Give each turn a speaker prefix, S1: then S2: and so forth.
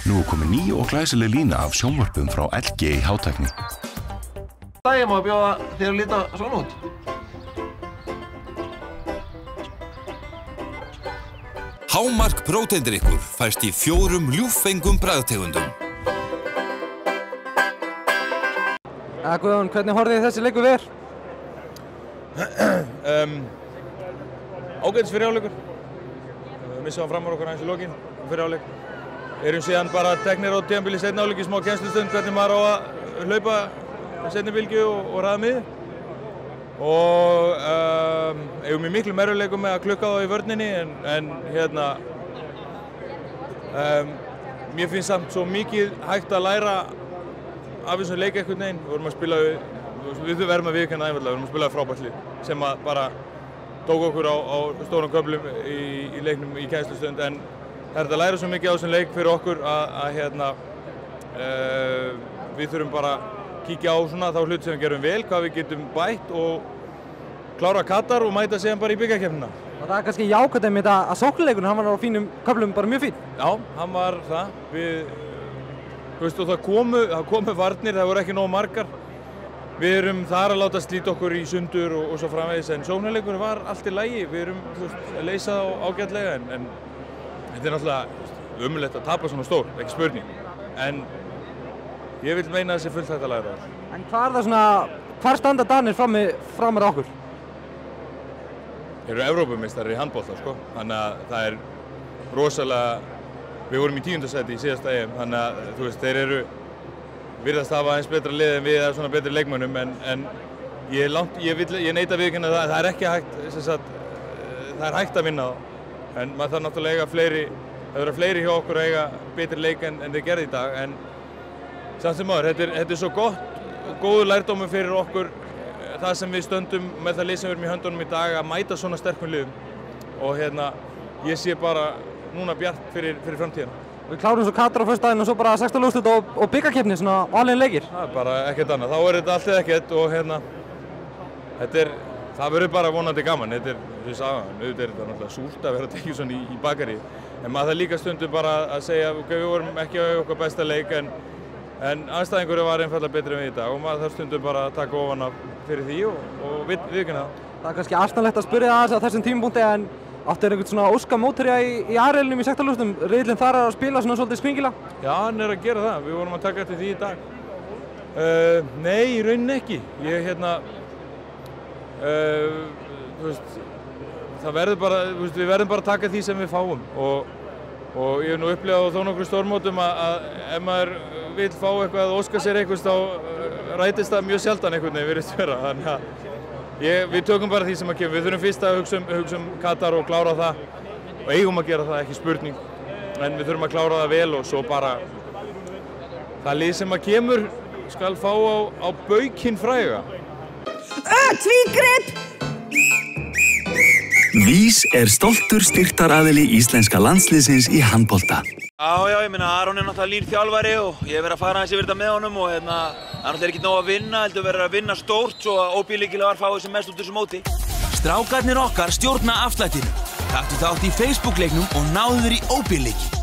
S1: Nú komið ný og glæsileg lína af sjónvörpum frá LG í hátækni.
S2: Daginn má bjóða þér að líta svona út.
S3: Hámark próteindrykkur fæst í 4 ljúffengum bragðtegundum.
S4: Guðjón, hvernig horfði þessi leikur við?
S5: Ágætis fyrir áleikur. Missaðum fram úr okkur aðeins í lokin fyrir áleik. Erum síðan bara teknir á tímabili seinni áleik í smá kennslustund hvernig maður á að hlaupa seinni bylgju og ræða miði. Og eigum í miklu erfiðleikum með að klukka þá í vörninni en hérna mér finnst samt svo mikið hægt að læra af þessum leik einhvern veginn. Við vorum að spila við verðum að viðurkenna einfaldlega, við vorum að spila frábært lið sem að bara tók okkur á stórum köflum í leiknum í kennslustund en það er að læra svo mikið á þessum leik fyrir okkur að hérna við þurfum bara kíkja á svona þá hlut sem við gerum vel, hvað við getum bætt og klára Katar og mæta síðan bara í bikarkeppnina.
S4: Það er kannski jákvæmt einmitt að sóknarleikurinn, hann var á fínum köflum bara mjög fín.
S5: Já, hann var það. Og það komu varnir, það voru ekki nógu margar. Við erum þar að láta slíta okkur í sundur og svo framvegis en sóknarleikurinn var allt í lagi. Við erum að leysa það ágætlega en þetta er náttúrulega ömurlegt að tapa svona stór, ekki spurning. En ég vil meina að það sé fullt hægt að læra það.
S4: En hvar standa Danir framar okkur?
S5: Þeir eru Evrópumeistarar í handbolta, sko. Þannig að það er rosalega, við vorum í 10. sæti í síðasta EM, þannig að þú veist, þeir eru virðast hafa aðeins betra lið en við eða svona betri leikmönnum en ég neita að viðurkenna það er ekki hægt, það er hægt að vinna þá. En maður þarf náttúrulega að eiga fleiri, það verða fleiri hjá okkur að eiga betri leik en þeir gerði í dag en samt sem áður, þetta er svo góður lærdómur fyrir okkur það sem við stöndum með það lið sem við erum í höndunum í dag að mæta svona sterkum liðum og hérna, ég sé bara núna bjart fyrir framtíðina.
S4: Við klárum svo Katar á föstudaginn og svo bara 16 úrslit og bikarkeppni, svona alveg leikir.
S5: Það er bara ekkert annað, þá er þetta allt eða ekkert og hérna, það verður bara vonandi gaman, þetta er, eins og ég sagði, auðvitað er þetta náttúrulega súrt að vera tekið svona í bakari en maður það líka stundum bara að segja, ok, við vorum ekki á okkar besta leik en anstæðingurinn var einfaldlega betri en við í dag og maður þarf stundum bara að taka ofan af fyrir því og viðurkenna það. Það
S4: er kannski astanlegt að spyrja það á þessum tímapunkti en áttu einhvern svona óska mótherja í aðreilnum í 16 úrslitum? Riðillinn þar að spila svona svolítið skringilega?
S5: Já, hann er að gera það. Við vorum að taka eftir því í dag. Nei, í rauninni ekki. Þú veist, það verður bara, við verðum bara að taka því sem við fáum og ég hef nú upplifað á þó nokkrum stórmótum að ef maður vill fá eitthvað að óska sér eitthvað þá rætist það mjög sjaldan einhvern veginn virðist vera. Þannig að við tökum bara því sem að kemur. Við þurfum fyrst að hugsa Katar og klára það og eigum að gera það, ekki spurning. En við þurfum að klára það vel og svo bara það lið sem að kemur skal fá á baukinn fræga.
S6: Tvígrip!
S7: Vís er stoltur styrktaraðili íslenska landsliðsins í handbolta.
S8: Já, ég meina Aron er náttúrulega lín þjálfari og ég hef verið að fara aðeins yfir þetta með honum og það er náttúrulega ekki nóg að vinna, heldur verið að vinna stórt svo að óbílíkilega var fáið sem mest út þessu móti.
S3: Strákarnir okkar stjórna afslættinu. Taktu þátt í Facebook-leiknum og náðu þér í óbílíki.